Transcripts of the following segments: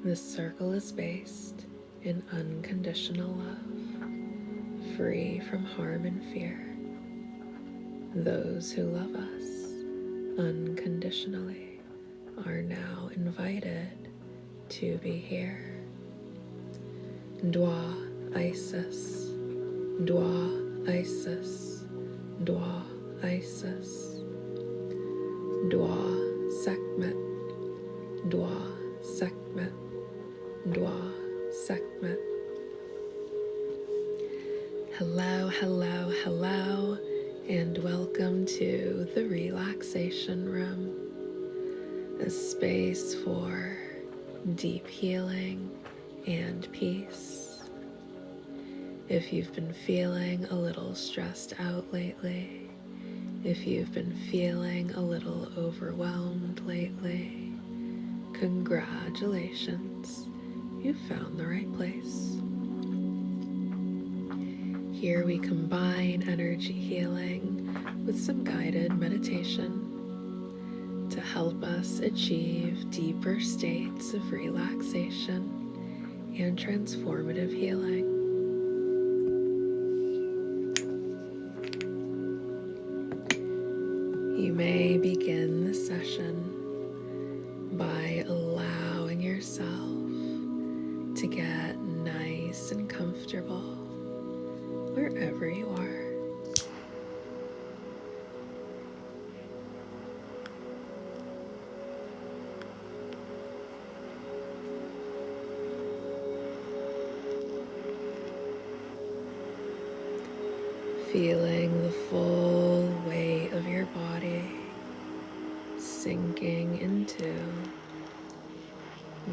This circle is based in unconditional love, free from harm and fear. Those who love us unconditionally are now invited to be here. Dwa Isis, Dwa Isis, Dwa Isis, Dwa Sekhmet, Dwa Sekhmet, Dwa Sekhmet. Hello, hello, hello, and welcome to the Relaxation Room, a space for deep healing and peace. If you've been feeling a little stressed out lately, if you've been feeling a little overwhelmed lately, congratulations, you've found the right place. Here we combine energy healing with some guided meditation to help us achieve deeper states of relaxation and transformative healing. You may begin the session by allowing yourself to get nice and comfortable wherever you are. Feeling the full weight of your body sinking into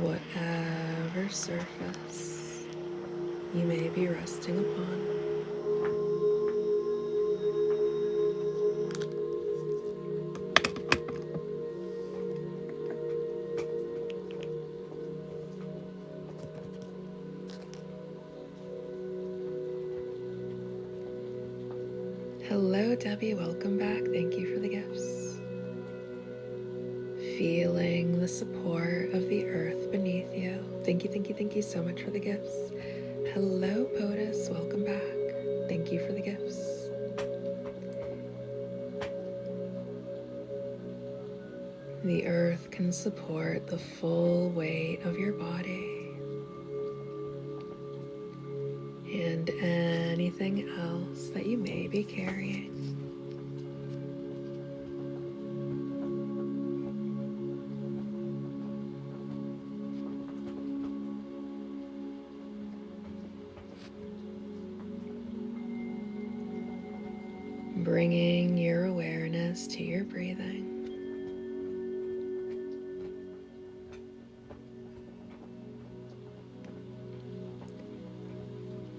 whatever surface you may be resting upon. Hello, Debbie. Welcome back. Thank you for the gifts. Feeling the support of the earth beneath you. Thank you, thank you, thank you so much for the gifts. Hello, POTUS. Welcome back. Thank you for the gifts. The earth can support the full weight of your body and anything else that you may be carrying. Bringing your awareness to your breathing.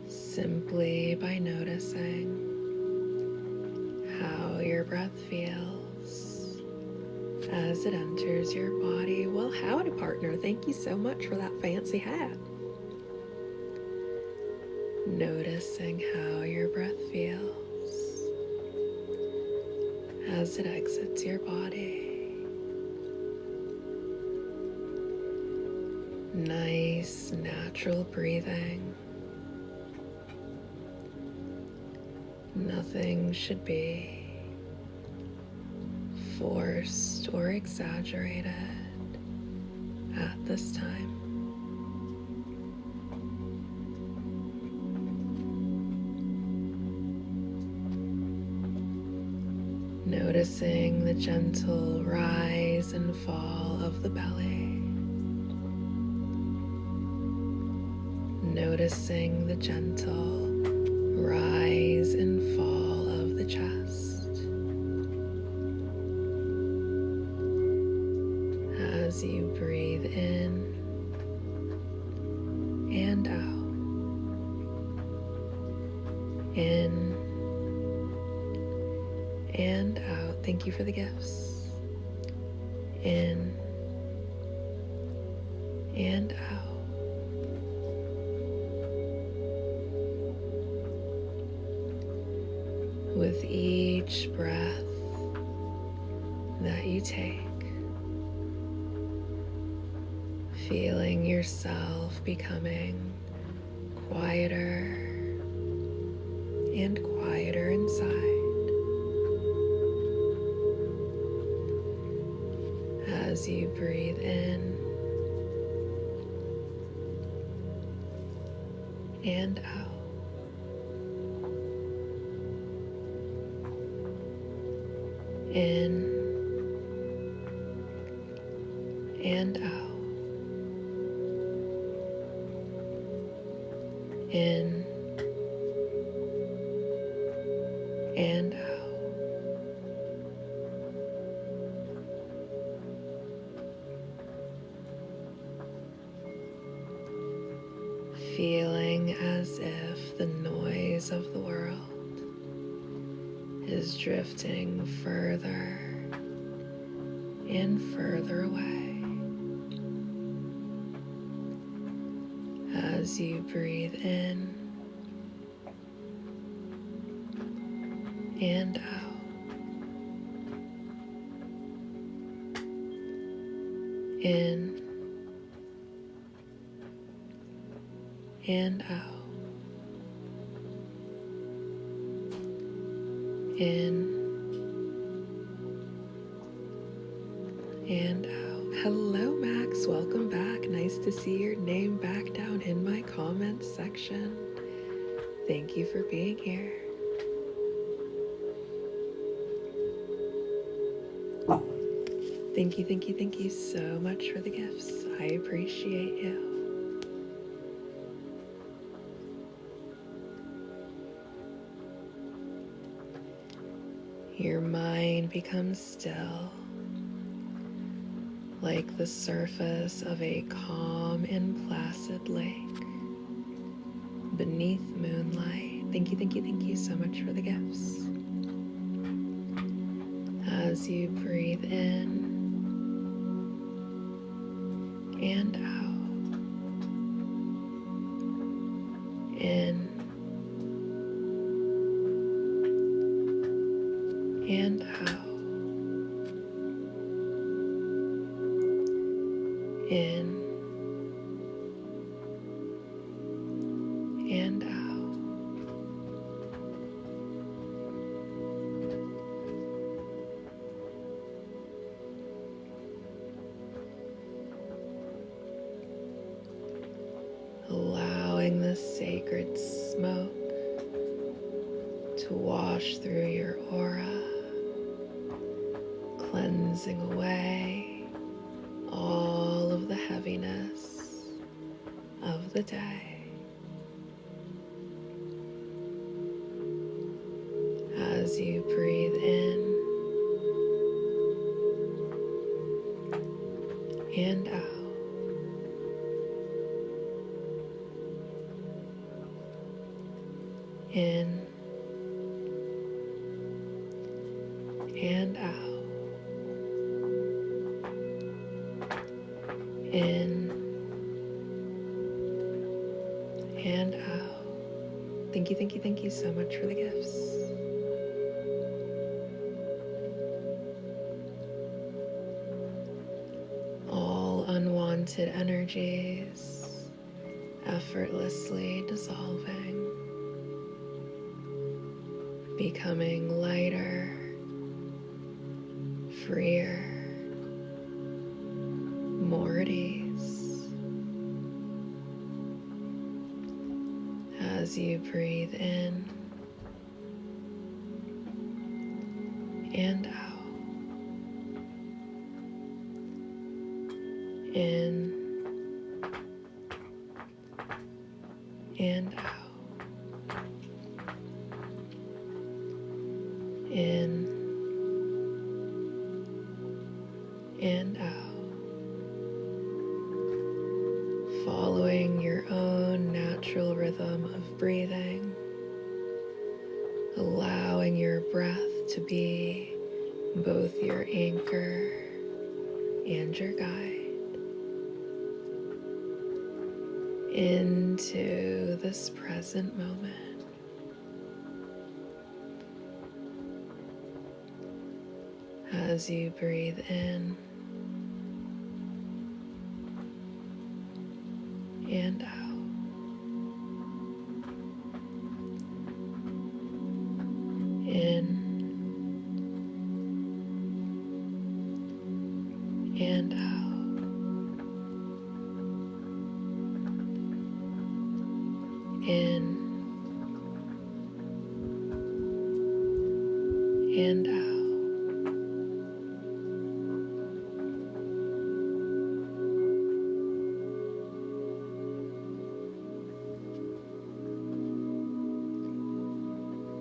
Simply by noticing how your breath feels as it enters your body. Well, howdy, partner. Thank you so much for that fancy hat. Noticing how your breath feels as it exits your body. Nice, natural breathing. Nothing should be forced or exaggerated at this time. Noticing the gentle rise and fall of the belly. Noticing the gentle rise and fall of the chest as you breathe in and out, in and out. Thank you for the gifts. In and out. With each breath that you take, feeling yourself becoming quieter and quieter inside as you breathe in and out. In and out. In and out. Feeling as if the noise of the world is drifting further and further away as you breathe in and out. In and out. In and out. Hello, Max. Welcome back. Nice to see your name back down in my comments section. Thank you for being here. Thank you, thank you, thank you so much for the gifts. I appreciate you. Your mind becomes still, like the surface of a calm and placid lake beneath moonlight. Thank you, thank you, thank you so much for the gifts. As you breathe in and out, in and out, in and out. Allowing the sacred smoke to wash through your aura, cleansing away all of the heaviness of the day. As you breathe in and out. In and out. In and out. Thank you, thank you, thank you so much for the gifts. All unwanted energies effortlessly dissolving, becoming lighter, freer, more at ease. As you breathe in and out. In and out. In and out. Following your own natural rhythm of breathing, allowing your breath to be both your anchor and your guide into this present moment. As you breathe in and out. In and out. In and out.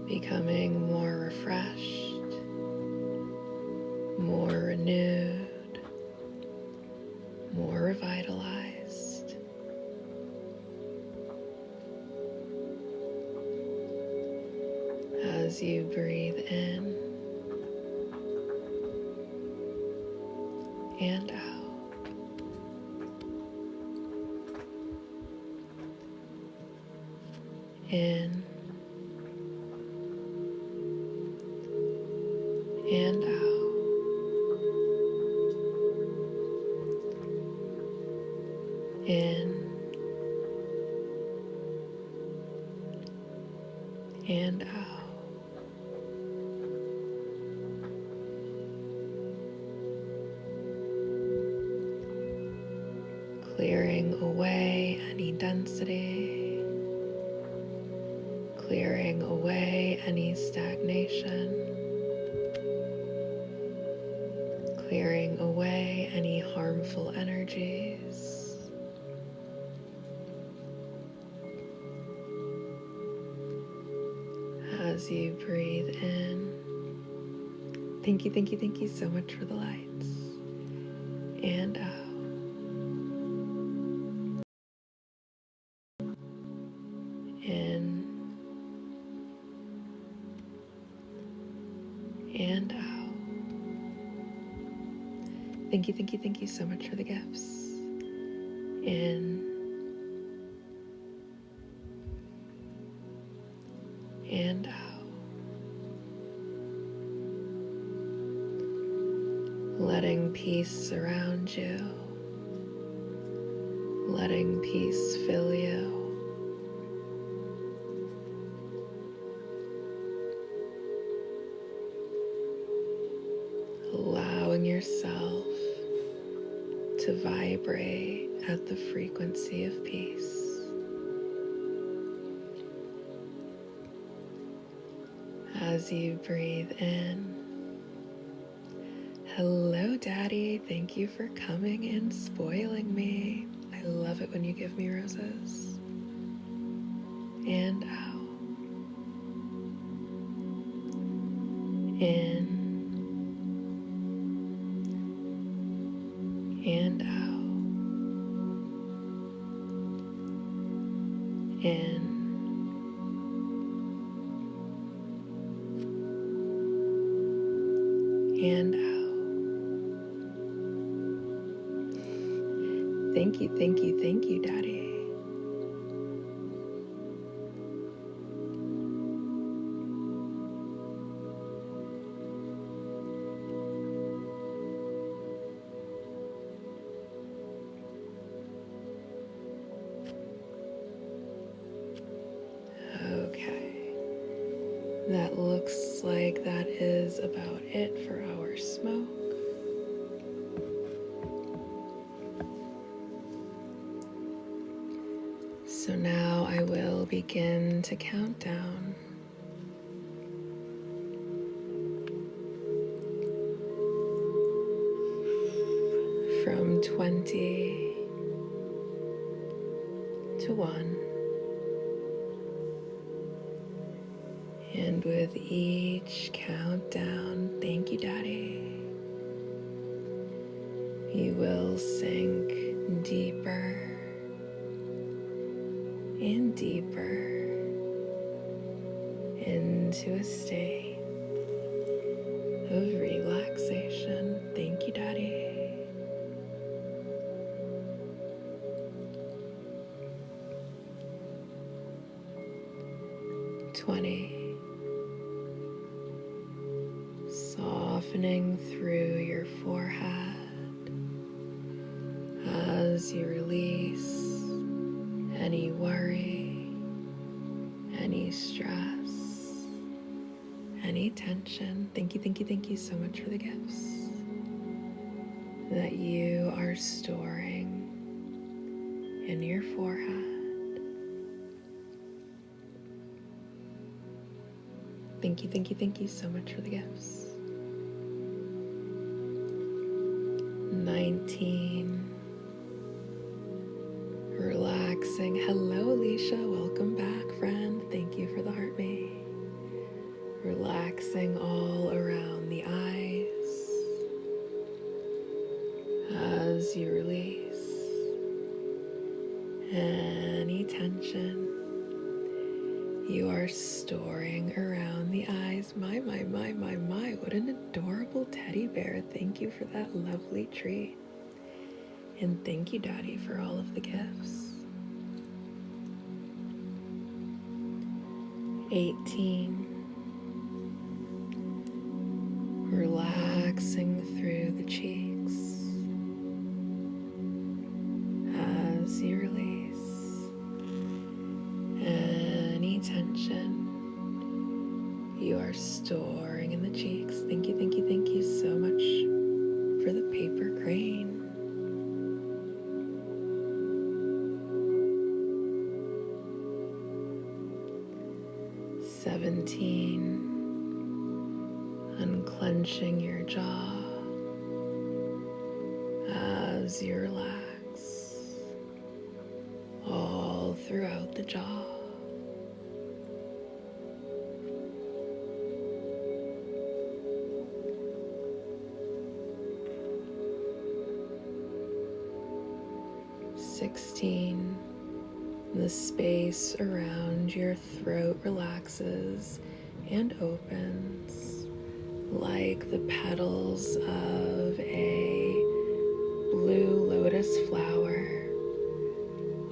Becoming more refreshed, more renewed, more revitalized. As you breathe in and out, in and out, in and out. Clearing away any density, clearing away any stagnation, clearing away any harmful energies. As you breathe in, thank you so much for the lights, and out. In and out. Thank you so much for the gifts. In and out. Letting peace surround you, letting peace fill you. Allowing yourself to vibrate at the frequency of peace. As you breathe in, hello Daddy, thank you for coming and spoiling me. I love it when you give me roses. And out. In and out, in and out. Thank you, Daddy. Okay, that looks like that is about it for our smoke. So now I will begin to count down. From 20 to 1. And with each countdown, thank you, Daddy, you will sink deeper and deeper into a state of relaxation. Thank you, Daddy. 20. Softening through your forehead as you release any worry, any stress, any tension. Thank you, thank you, thank you so much for the gifts that you are storing in your forehead. Thank you, thank you, thank you so much for the gifts. 19. Relaxing. Hello, Alicia. Welcome back, friend. Thank you for the heart mate. Relaxing all around the eyes as you release any tension you are storing around the eyes. My, what an adorable teddy bear. Thank you for that lovely treat. And thank you, Daddy, for all of the gifts. 18. Relaxing through the cheeks as you release any tension you are storing in the cheeks. Thank you, thank you, thank you so much for the paper crane. 17. Unclenching your jaw as you relax all throughout the jaw. 16. The space around your throat relaxes and opens like the petals of a blue lotus flower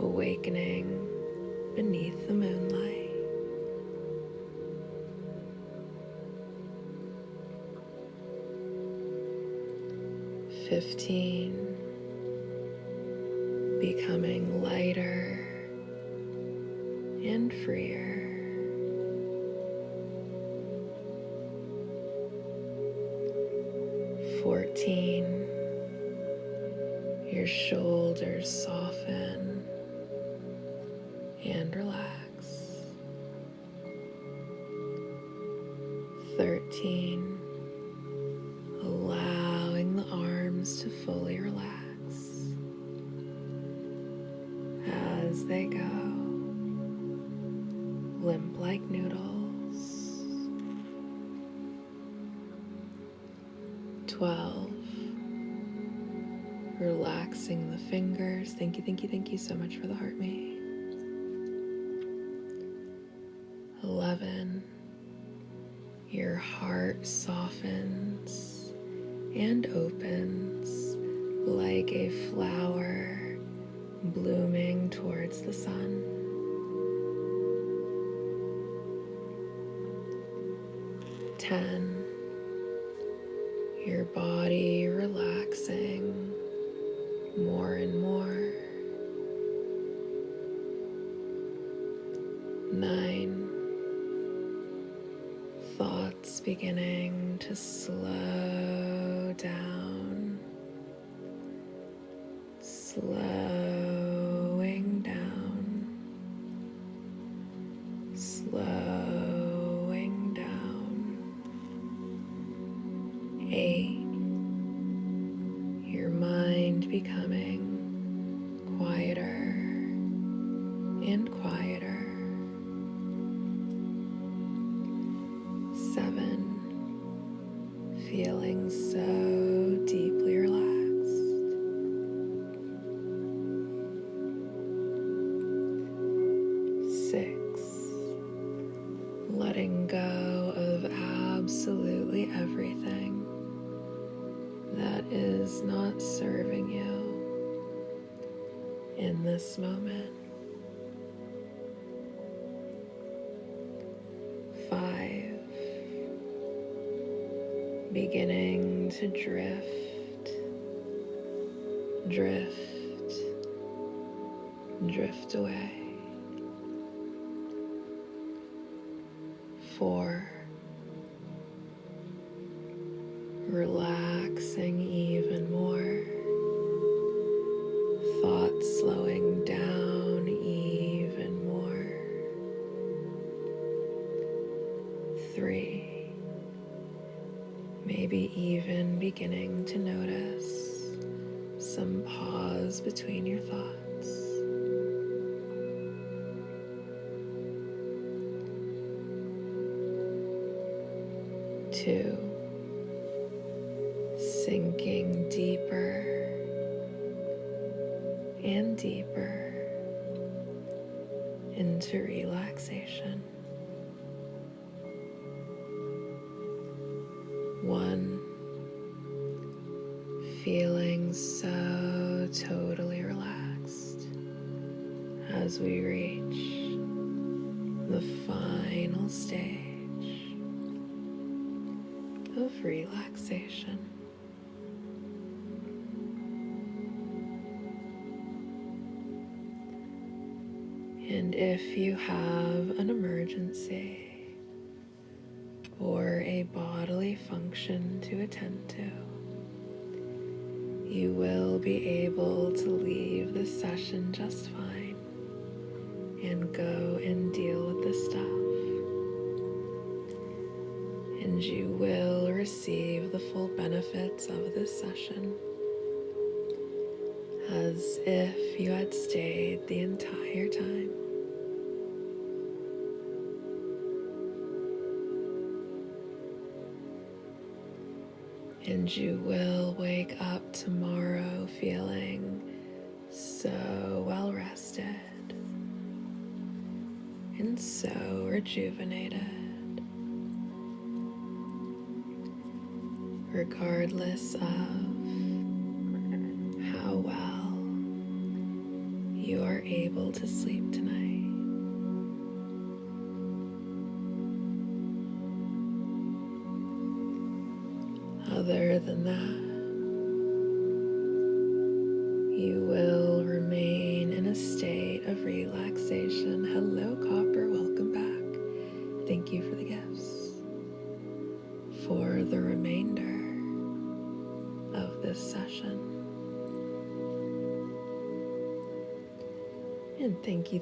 awakening beneath the moonlight. 15. Becoming lighter and freer. 14. Your shoulders soften and relax. 13. Allowing the arms to fully relax as they go, limp like noodles. 12. Relaxing the fingers. Thank you, thank you, thank you so much for the heart mate. 11. Your heart softens and opens like a flower blooming towards the sun. 10. Your body relaxing more and more. 9. Thoughts beginning to slow down, slowing down, slowing down. 8. Your mind becoming quieter and quieter. 7. Feeling so deeply relaxed. 6. Letting go of absolutely everything that is not serving you in this moment. 5. Beginning to drift, drift, drift away. 4, relaxing even more, thoughts slowing down even more. 3, maybe even beginning to notice some pause between your thoughts. 2, sinking deeper and deeper into relaxation. 1, feeling so totally relaxed as we reach the final stage of relaxation. And if you have an emergency or a bodily function to attend to, you will be able to leave this session just fine and go and deal with this stuff. And you will receive the full benefits of this session as if you had stayed the entire time. And you will wake up tomorrow feeling so well rested and so rejuvenated, regardless of how well you are able to sleep tonight. Other than that, you will remain in a state of relaxation. Hello, Copper, welcome back. Thank you for the gifts. For the remainder of this session. And thank you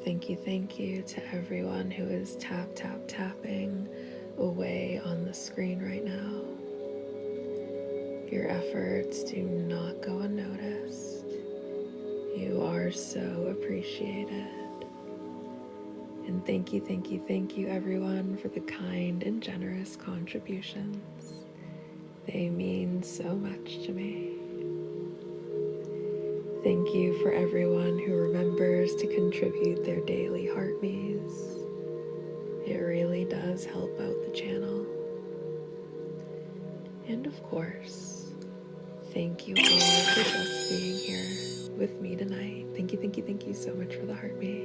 to everyone who is tapping away on the screen right now. Your efforts do not go unnoticed. You are so appreciated. And thank you everyone for the kind and generous contributions. They mean so much to me. Thank you for everyone who remembers to contribute their daily heartbeats. It really does help out the channel. And of course, thank you all for just being here with me tonight. Thank you so much for the heartbeat.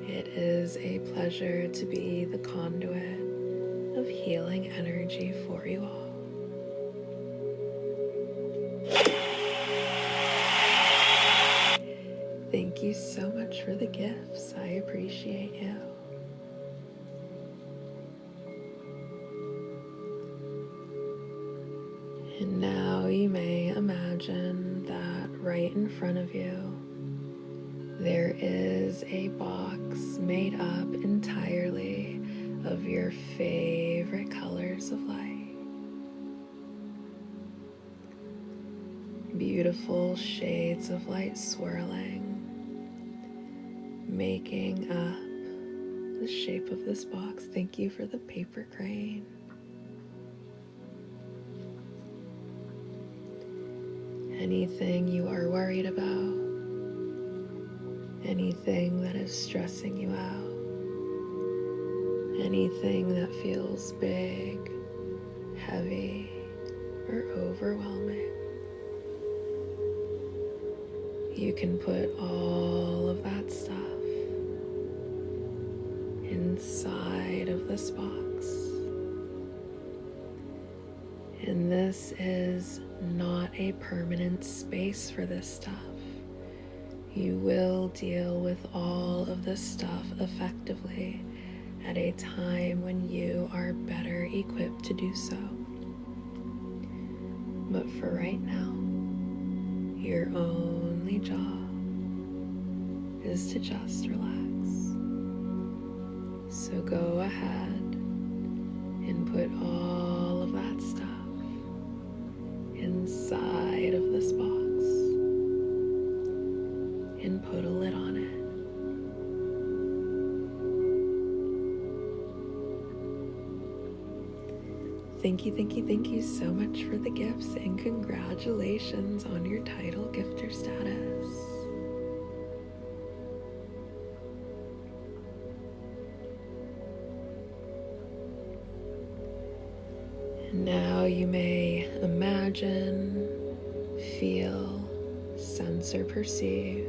It is a pleasure to be the conduit of healing energy for you all. Thank you so much for the gifts. I appreciate you. And now you may imagine that right in front of you, there is a box made up entirely of your favorite colors of light. Beautiful shades of light swirling, making up the shape of this box. Thank you for the paper crane. Anything you are worried about, anything that is stressing you out, anything that feels big, heavy, or overwhelming. You can put all of that stuff inside of this box. And this is not a permanent space for this stuff. You will deal with all of this stuff effectively at a time when you are better equipped to do so. But for right now, your only job is to just relax. So go ahead and put all of that stuff inside of this box and put a lid on it. Thank you so much for the gifts, and congratulations on your title, gifter status. And now you may imagine, feel, sense, or perceive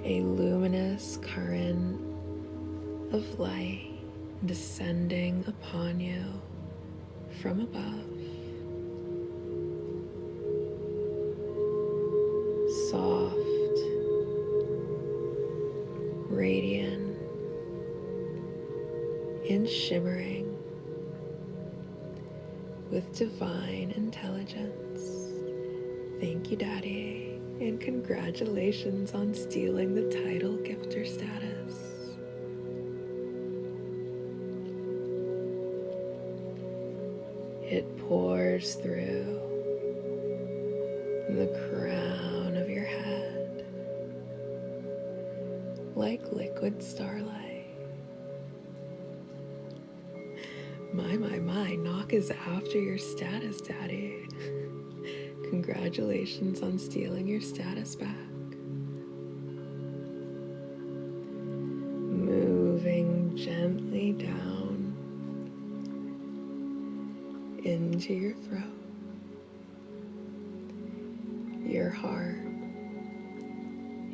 a luminous current of light descending upon you from above. Soft, radiant, and shimmering with divine intelligence. Thank you, Daddy, and congratulations on stealing the title, gifter status. It pours through the crown of your head like liquid starlight. My, Knock is after your status, Daddy. Congratulations on stealing your status back. Moving gently down into your throat, your heart,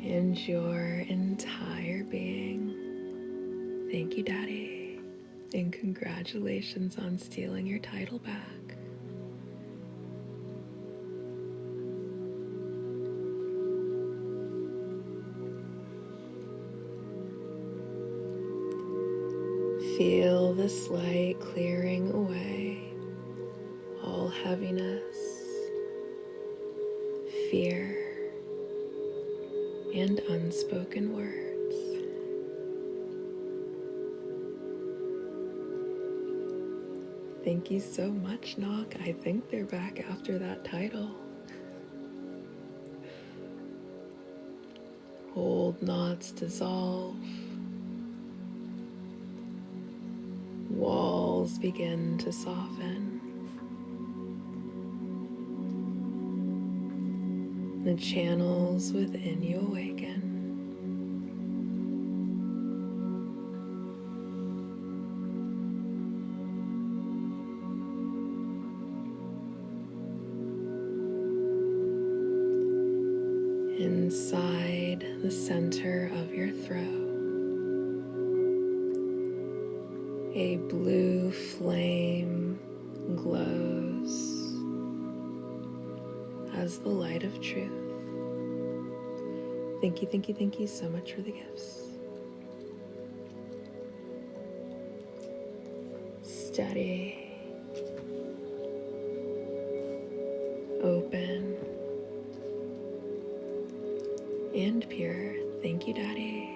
and your entire being. Thank you, Daddy, and congratulations on stealing your title back. Feel this light clearing away all heaviness, fear, and unspoken words. Thank you so much, Knock. I think they're back after that title. Old knots dissolve. Walls begin to soften. The channels within you awaken. Inside the center of your throat, a blue flame glows as the light of truth. Thank you so much for the gifts. Steady, open, and pure. Thank you, Daddy.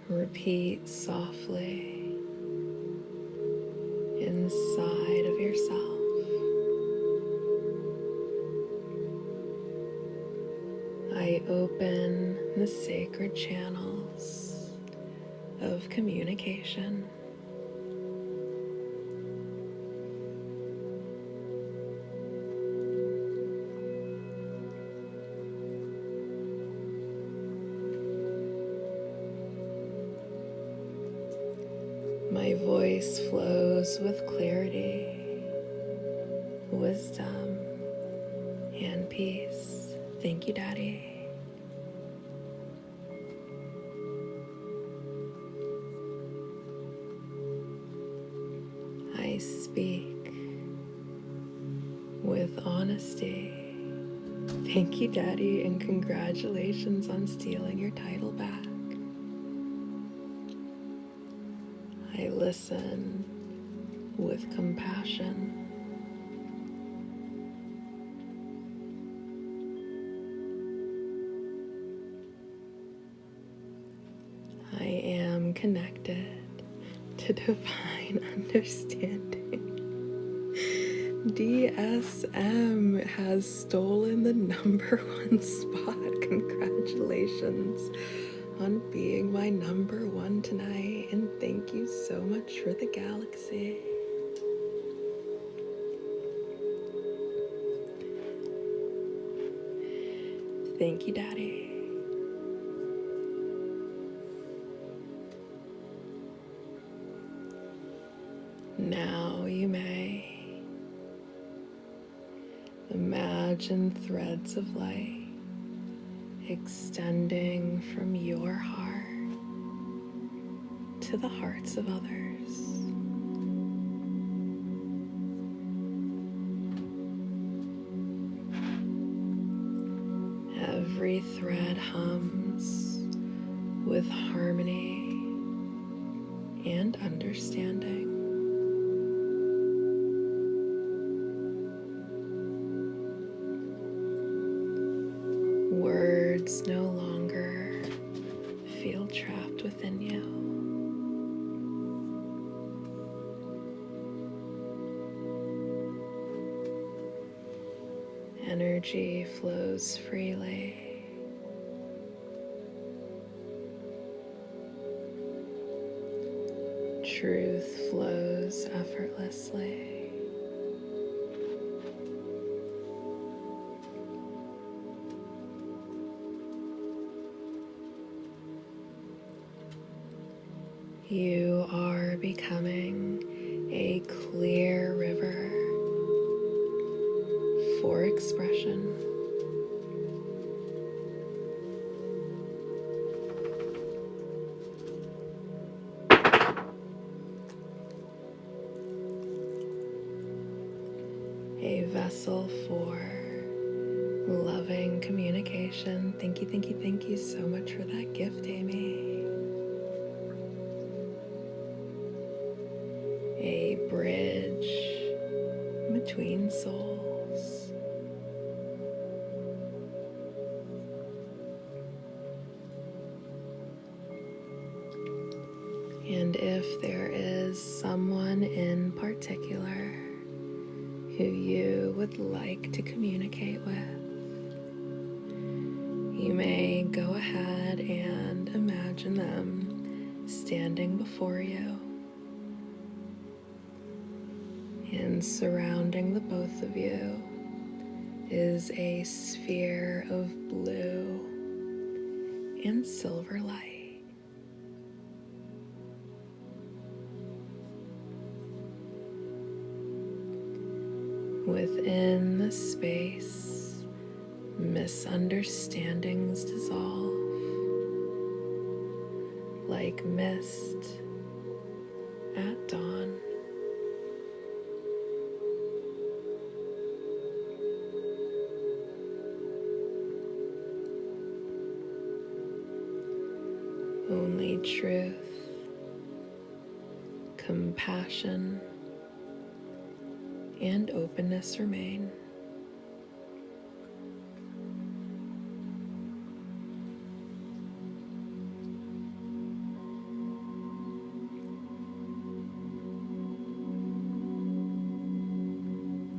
Repeat softly inside of yourself. I open the sacred channels of communication. My voice flows with clarity, wisdom, and peace. Thank you, Daddy. I speak with honesty. Thank you, Daddy, and congratulations on stealing your title back. I listen with compassion. I am connected to divine understanding. DSM has stolen the #1 spot. Congratulations on being my #1 tonight, and thank you so much for the galaxy. Thank you, Daddy. Now you may imagine threads of light extending from your heart to the hearts of others. Every thread hums with harmony and understanding. Words no longer feel trapped within you. Energy flows freely. Truth flows effortlessly. You are becoming a clear river for expression. A vessel for loving communication. Thank you, thank you, thank you so much for that gift, Amy. A bridge between souls. And if there is someone in particular who you would like to communicate with, you may go ahead and imagine them standing before you. And surrounding the both of you is a sphere of blue and silver light. Within the space, misunderstandings dissolve like mist at dawn. Only truth, compassion, and openness remain.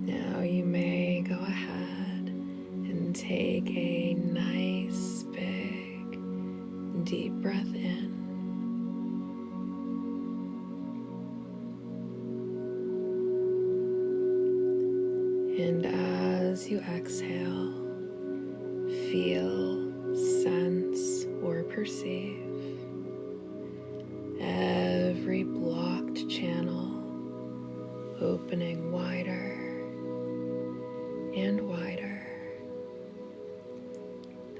Now you may go ahead and take a nice big deep breath in. And as you exhale, feel, sense, or perceive every blocked channel opening wider and wider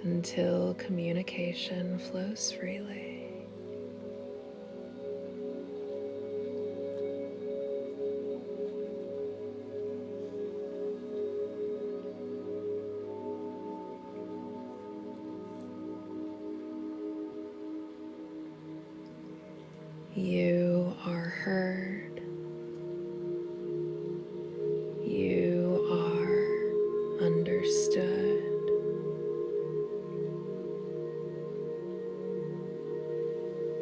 until communication flows freely. You are heard. You are understood.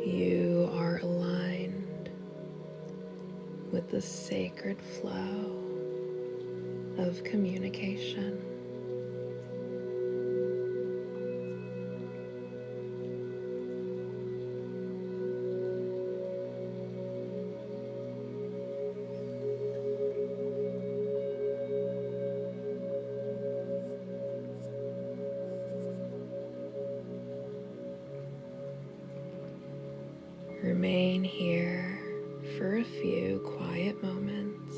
You are aligned with the sacred flow of communication. Remain here for a few quiet moments,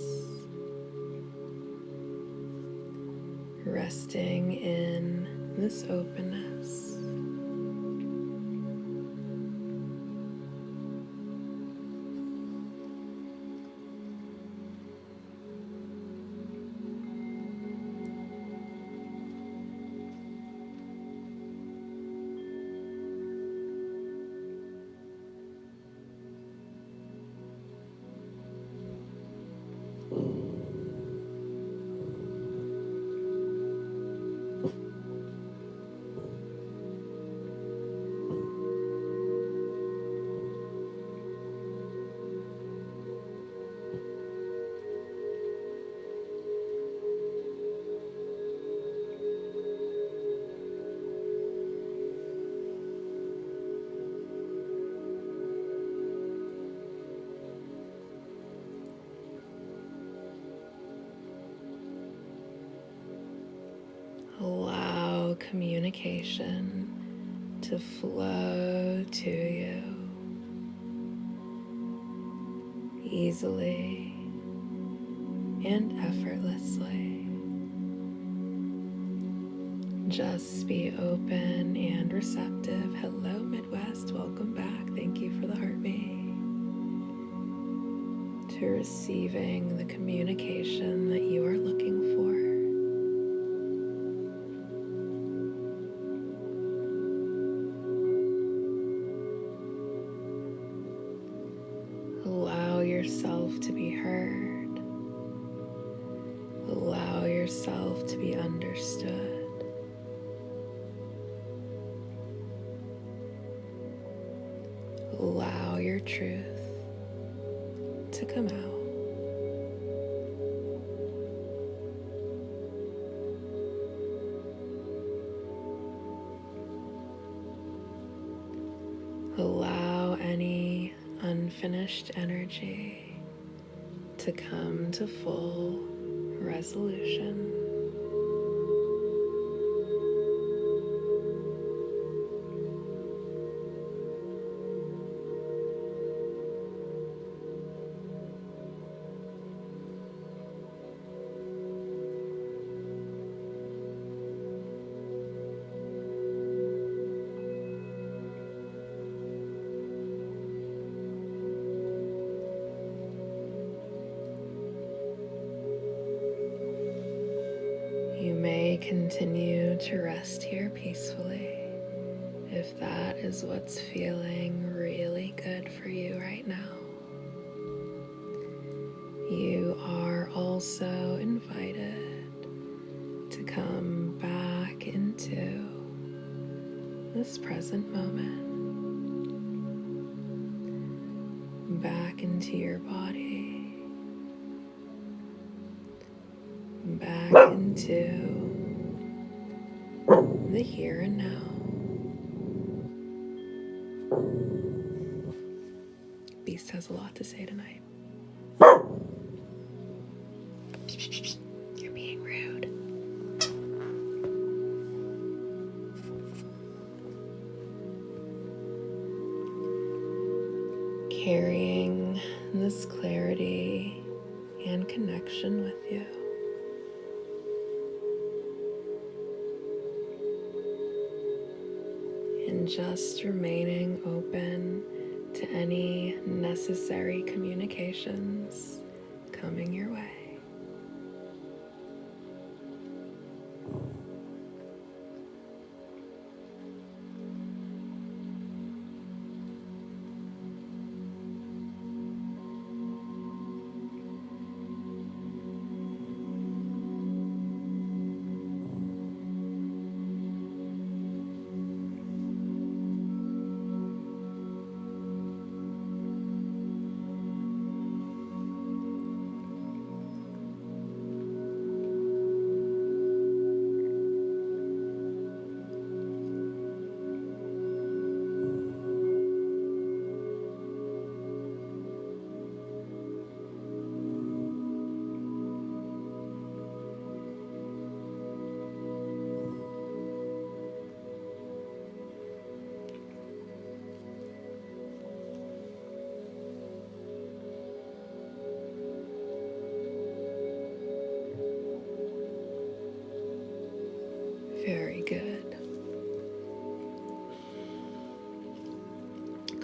resting in this openness. Allow communication to flow to you easily and effortlessly. Just be open and receptive. Hello, Midwest. Welcome back. Thank you for the heartbeat. To receiving the communication that you are looking for. Allow yourself to be heard. Allow yourself to be understood. Allow your truth to come out. Allow any unfinished energy to come to full resolution. You may continue to rest here peacefully if that is what's feeling really good for you right now. You are also invited to come back into this present moment, back into your body, back into the here and now. Beast has a lot to say tonight. You're being rude. Carrying this clarity and connection with you. And just remaining open to any necessary communications coming your way.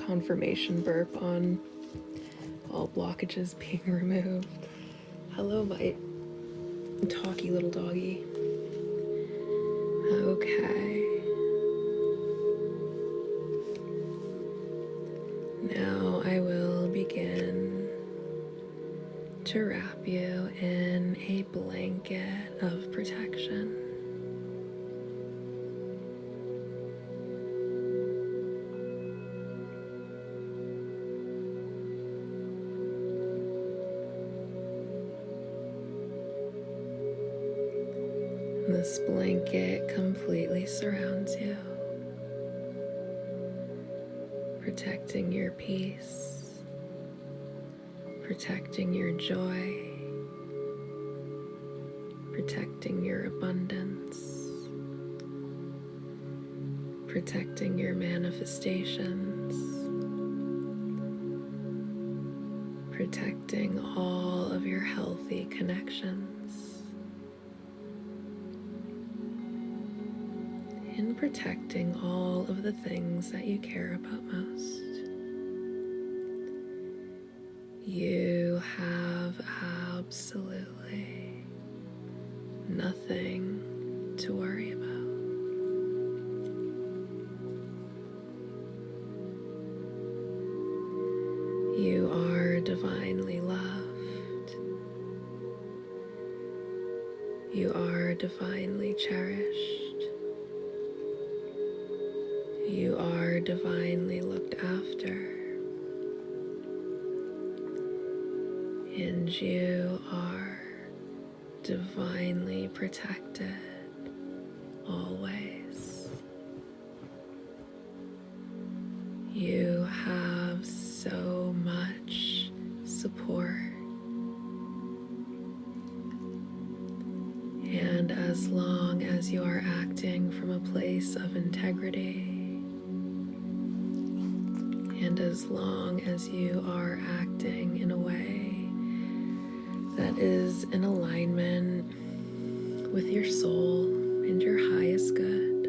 confirmation burp on all blockages being removed. Hello, my talky little doggy. Okay. Now I will begin to wrap you in a blanket of protection. This blanket completely surrounds you, protecting your peace, protecting your joy, protecting your abundance, protecting your manifestations, protecting all of your healthy connections, and protecting all of the things that you care about most. You have absolutely nothing to worry about. You are divinely loved. You are divinely cherished. You are divinely looked after. And you are divinely protected always. You have so much support. And as long as you are acting from a place of integrity, and as long as you are acting in a way that is in alignment with your soul and your highest good,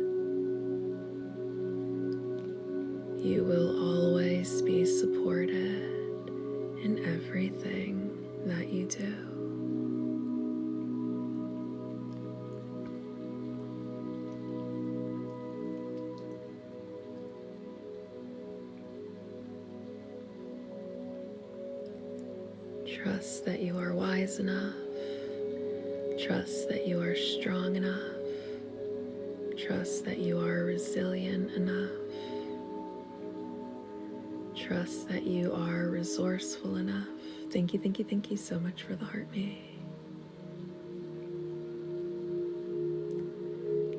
you will always be supported in everything that you do. Trust that you are wise enough. Trust that you are strong enough. Trust that you are resilient enough. Trust that you are resourceful enough. Thank you, thank you, thank you so much for the heart me.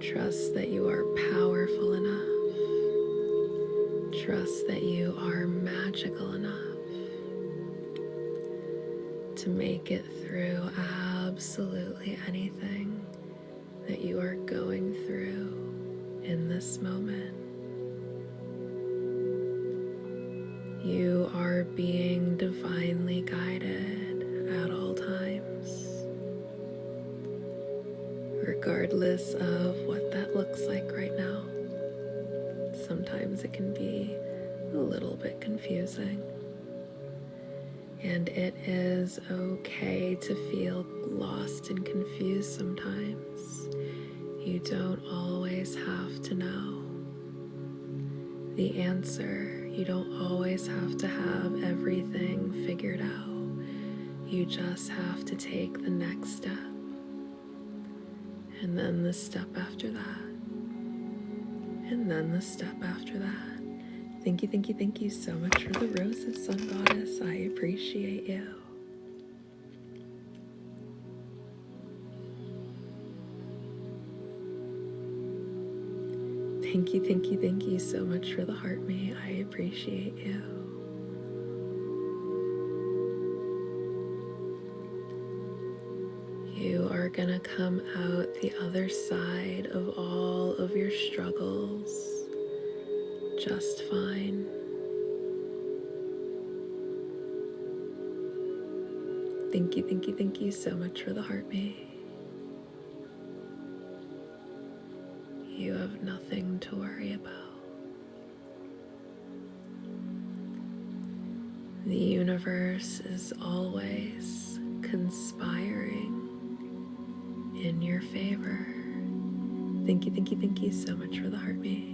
Trust that you are powerful enough. Trust that you are magical enough to make it through absolutely anything that you are going through in this moment. You are being divinely guided at all times, regardless of what that looks like right now. Sometimes it can be a little bit confusing. And it is okay to feel lost and confused sometimes. You don't always have to know the answer. You don't always have to have everything figured out. You just have to take the next step. And then the step after that. And then the step after that. Thank you, thank you, thank you so much for the roses, Sun Goddess. I appreciate you. Thank you, thank you, thank you so much for the heart me. I appreciate you. You are gonna come out the other side of all of your struggles just fine. Thank you, thank you, thank you so much for the heart me. You have nothing to worry about. The universe is always conspiring in your favor. Thank you so much for the heartbeat.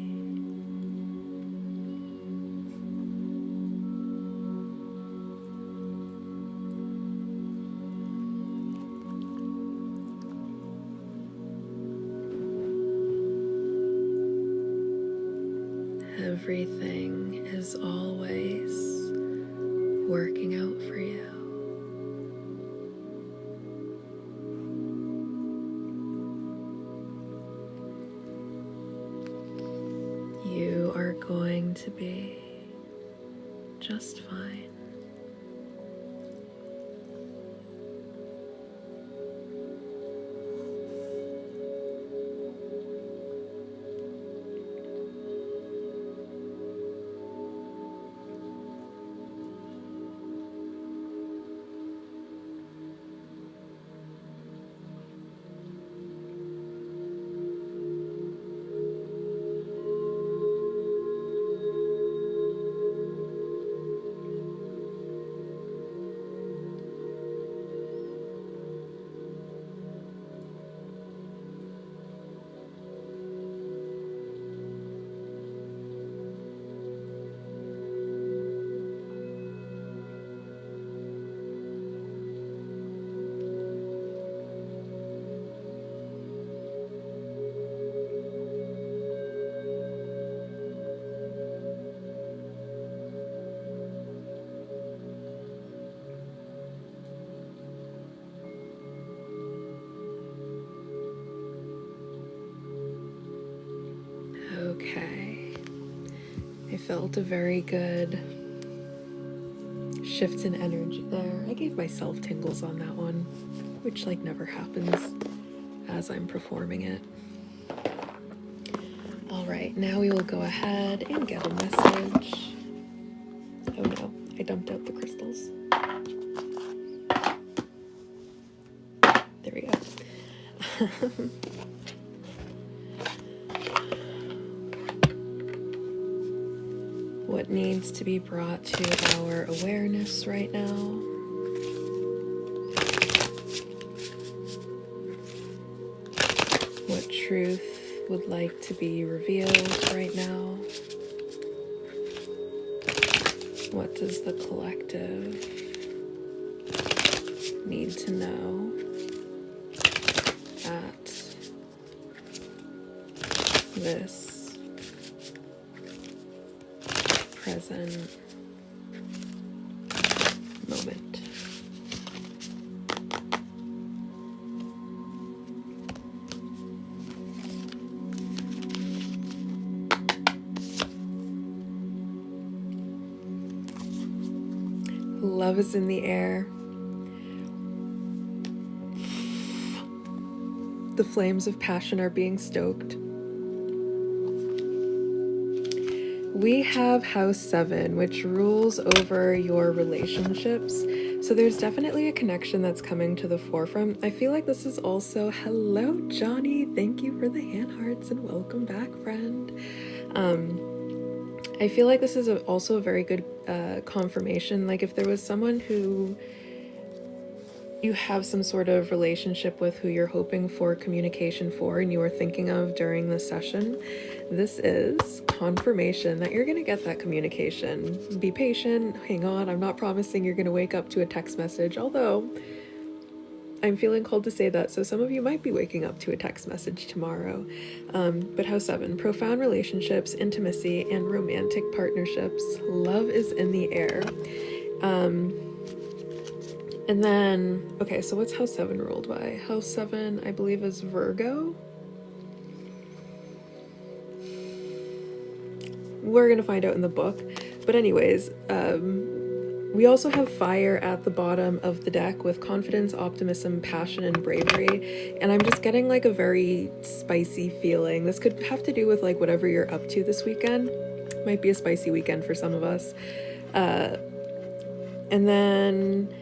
Everything is always working out for you. You are going to be just fine. Okay, I felt a very good shift in energy there. I gave myself tingles on that one, which like never happens as I'm performing it. All right, now we will go ahead and get a message. Oh no, I dumped out the crystals. There we go. What needs to be brought to our awareness right now? What truth would like to be revealed right now? What does the collective need to know at this present moment? Love is in the air. The flames of passion are being stoked. We have house 7, which rules over your relationships. So there's definitely a connection that's coming to the forefront. I feel like this is also, hello, Johnny. Thank you for the hand hearts and welcome back, friend. I feel like this is also a very good confirmation. Like if there was someone who you have some sort of relationship with who you're hoping for communication for and you were thinking of during the session, this is confirmation that you're going to get that communication. Be patient, hang on. I'm not promising you're going to wake up to a text message, although I'm feeling called to say that, so some of you might be waking up to a text message tomorrow. But house 7, profound relationships, intimacy, and romantic partnerships. Love is in the air. And then, okay, so what's house 7 ruled by? House 7, I believe, is Virgo. We're going to find out in the book. But anyways, we also have fire at the bottom of the deck with confidence, optimism, passion, and bravery. And I'm just getting like a very spicy feeling. This could have to do with like whatever you're up to this weekend. Might be a spicy weekend for some of us. And then,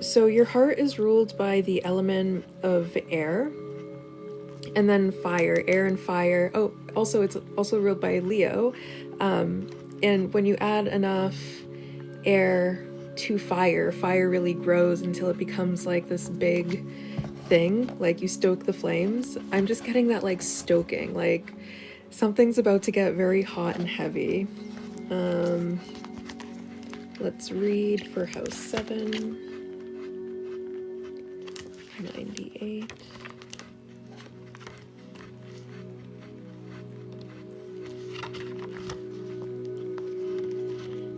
so your heart is ruled by the element of air. And then fire, air and fire. Oh, also it's also ruled by Leo. And when you add enough air to fire, fire really grows until it becomes like this big thing, like you stoke the flames. I'm just getting that like stoking, like something's about to get very hot and heavy. Let's read for house 7, 98.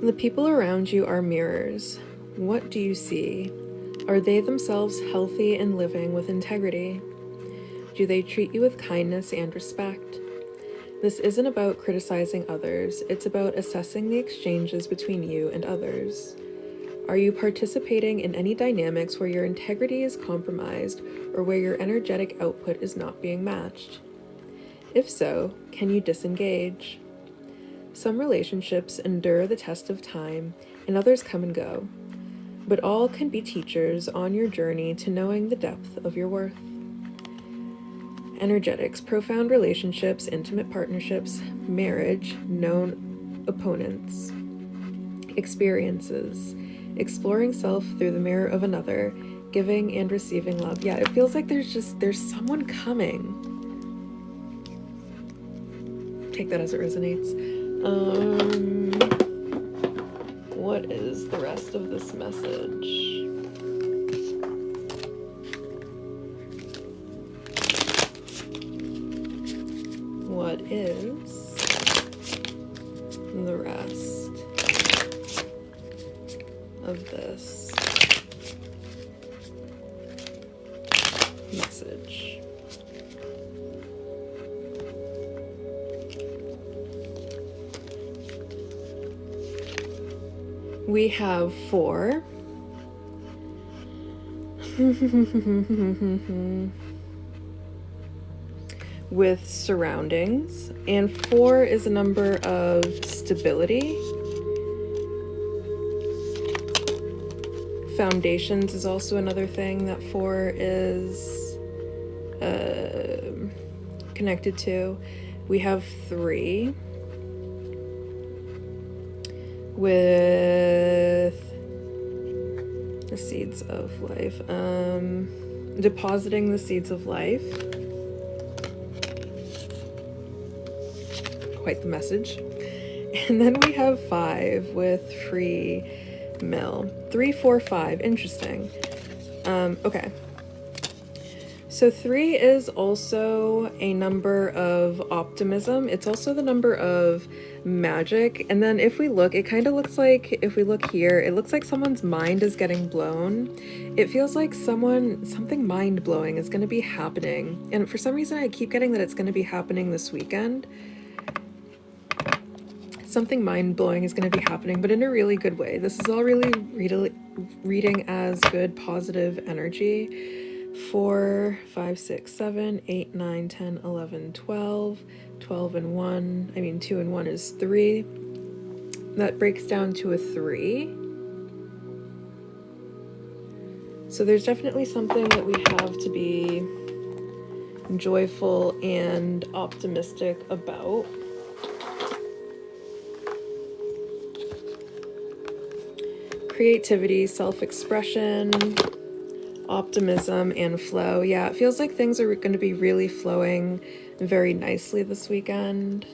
The people around you are mirrors. What do you see? Are they themselves healthy and living with integrity? Do they treat you with kindness and respect? This isn't about criticizing others, it's about assessing the exchanges between you and others. Are you participating in any dynamics where your integrity is compromised or where your energetic output is not being matched? If so, can you disengage? Some relationships endure the test of time, and others come and go, but all can be teachers on your journey to knowing the depth of your worth. Energetics, profound relationships, intimate partnerships, marriage, known opponents, experiences, exploring self through the mirror of another, giving and receiving love. Yeah, it feels like there's someone coming. Take that as it resonates. What is the rest of this message? What is the rest of this message? We have 4. With surroundings, and 4 is a number of stability. Foundations is also another thing that 4 is connected to. We have 3 with the seeds of life, depositing the seeds of life. Quite the message. And then we have 5 with free mill. 3, 4, 5. Interesting. Okay. So 3 is also a number of optimism. It's also the number of magic. And then if we look, it kind of looks like, if we look here, it looks like someone's mind is getting blown. It feels like something mind-blowing is going to be happening. And for some reason, I keep getting that it's going to be happening this weekend. Something mind-blowing is going to be happening, but in a really good way. This is all really reading as good, positive energy. 4, 5, 6, 7, 8, 9, 10, 11, 12, 12 and 1. 2 and 1 is 3. That breaks down to a 3. So there's definitely something that we have to be joyful and optimistic about. Creativity, self-expression, optimism, and flow. Yeah, it feels like things are going to be really flowing very nicely this weekend.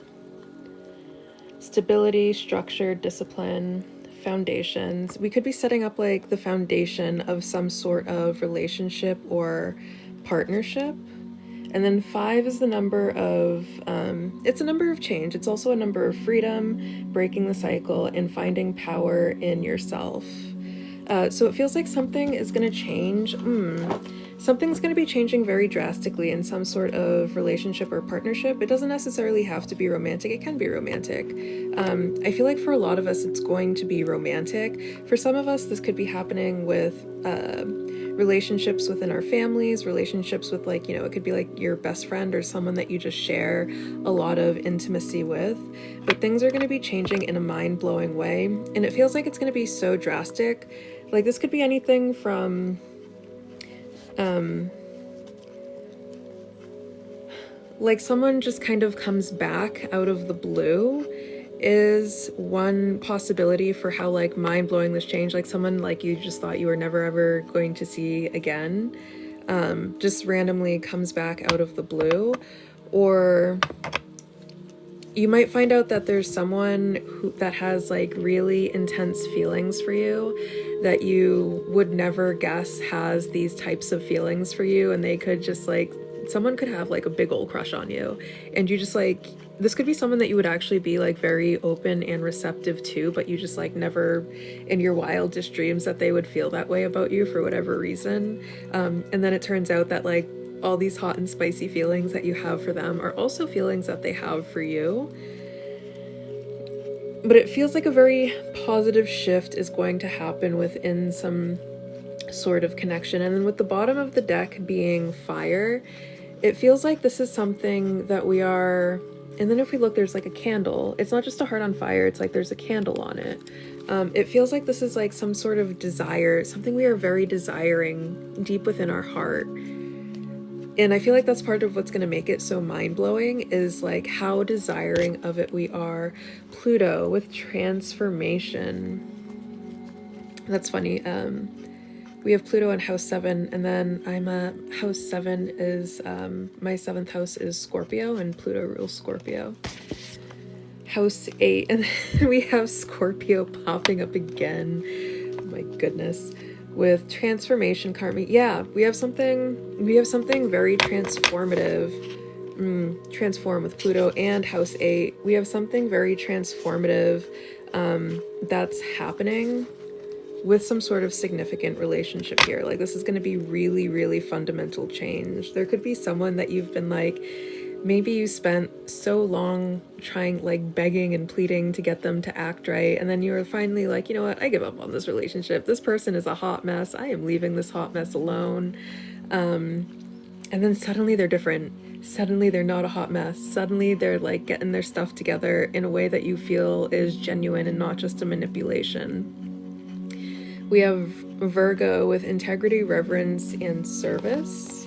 Stability, structure, discipline, foundations. We could be setting up like the foundation of some sort of relationship or partnership. And then 5 is the number of, it's a number of change. It's also a number of freedom, breaking the cycle, and finding power in yourself. So it feels like something is going to change. Something's going to be changing very drastically in some sort of relationship or partnership. It doesn't necessarily have to be romantic. It can be romantic. I feel like for a lot of us, it's going to be romantic. For some of us, this could be happening with relationships within our families, relationships with like, it could be like your best friend or someone that you just share a lot of intimacy with. But things are going to be changing in a mind-blowing way. And it feels like it's going to be so drastic. Like this could be anything from like someone just kind of comes back out of the blue is one possibility for how like mind-blowing this change, like someone like you just thought you were never ever going to see again, just randomly comes back out of the blue. Or you might find out that there's someone that has like really intense feelings for you that you would never guess has these types of feelings for you, and they could just like, someone could have like a big old crush on you, and you just like, this could be someone that you would actually be like very open and receptive to, but you just like never in your wildest dreams that they would feel that way about you for whatever reason. And then it turns out that like all these hot and spicy feelings that you have for them are also feelings that they have for you. But it feels like a very positive shift is going to happen within some sort of connection. And then with the bottom of the deck being fire, it feels like this is something that we are, and then if we look, there's like a candle. It's not just a heart on fire, it's like there's a candle on it. It feels like this is like some sort of desire, something we are very desiring deep within our heart. And I feel like that's part of what's going to make it so mind-blowing, is like how desiring of it we are. Pluto with transformation. That's funny. We have Pluto in house 7, and then I'm a house 7 is my 7th house is Scorpio, and Pluto rules Scorpio. House 8, and then we have Scorpio popping up again. Oh my goodness. With transformation karma. Yeah, we have something very transformative. Transform with Pluto and house 8. We have something very transformative that's happening with some sort of significant relationship here. Like this is going to be really, really fundamental change. There could be someone that you've been like, maybe you spent so long trying, like begging and pleading to get them to act right, and then you were finally like, you know what, I give up on this relationship. This person is a hot mess. I am leaving this hot mess alone. And then suddenly they're different. Suddenly they're not a hot mess. Suddenly they're like getting their stuff together in a way that you feel is genuine and not just a manipulation. We have Virgo with integrity, reverence, and service.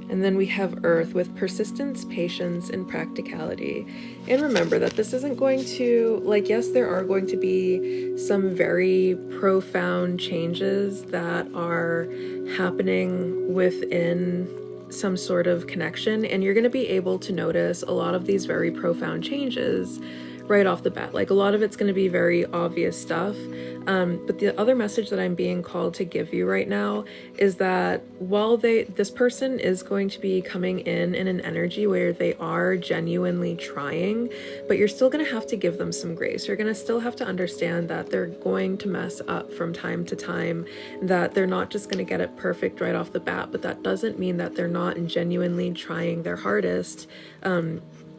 And then we have Earth with persistence, patience, and practicality. And remember that this isn't going to, like, yes, there are going to be some very profound changes that are happening within some sort of connection. And you're going to be able to notice a lot of these very profound changes right off the bat. Like a lot of it's going to be very obvious stuff. But the other message that I'm being called to give you right now is that while this person is going to be coming in an energy where they are genuinely trying, but you're still going to have to give them some grace. You're going to still have to understand that they're going to mess up from time to time, that they're not just going to get it perfect right off the bat, but that doesn't mean that they're not genuinely trying their hardest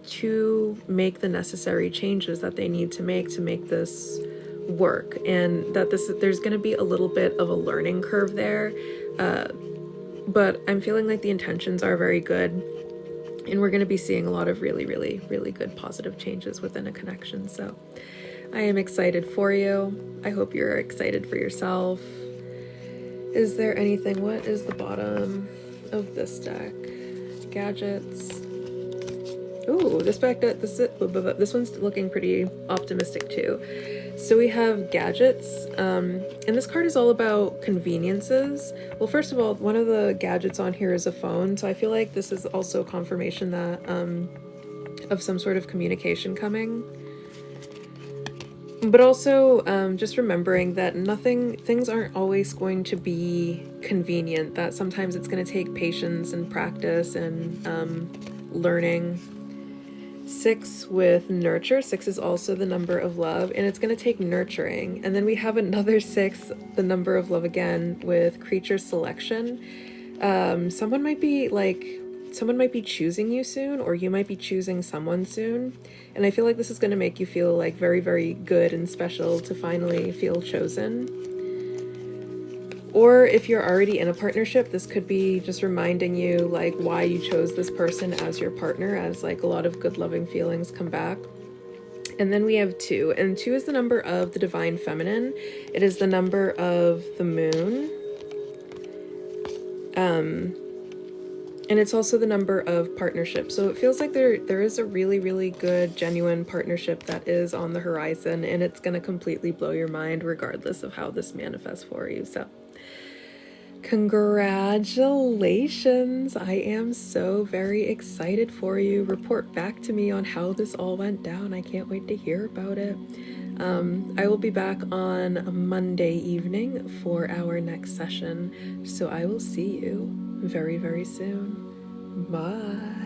to make the necessary changes that they need to make this work, and that there's going to be a little bit of a learning curve there, but I'm feeling like the intentions are very good, and we're going to be seeing a lot of really, really, really good positive changes within a connection. So I am excited for you. I hope you're excited for yourself. Is there anything? What is the bottom of this deck? Gadgets. Ooh, this one's looking pretty optimistic too. So we have gadgets, and this card is all about conveniences. Well, first of all, one of the gadgets on here is a phone, so I feel like this is also confirmation that of some sort of communication coming. But also just remembering that things aren't always going to be convenient, that sometimes it's going to take patience and practice and learning. 6 with nurture. 6 is also the number of love, and it's going to take nurturing. And then we have another 6, the number of love again, with creature selection. Someone might be choosing you soon, or you might be choosing someone soon. And I feel like this is going to make you feel like very, very good and special to finally feel chosen. Or if you're already in a partnership, this could be just reminding you like why you chose this person as your partner, as like a lot of good loving feelings come back. And then we have 2, and 2 is the number of the divine feminine. It is the number of the moon. And And it's also the number of partnerships. So it feels like there is a really, really good, genuine partnership that is on the horizon, and it's going to completely blow your mind regardless of how this manifests for you. So congratulations. I am so very excited for you. Report back to me on how this all went down. I can't wait to hear about it. I will be back on Monday evening for our next session. So I will see you very, very soon. Bye.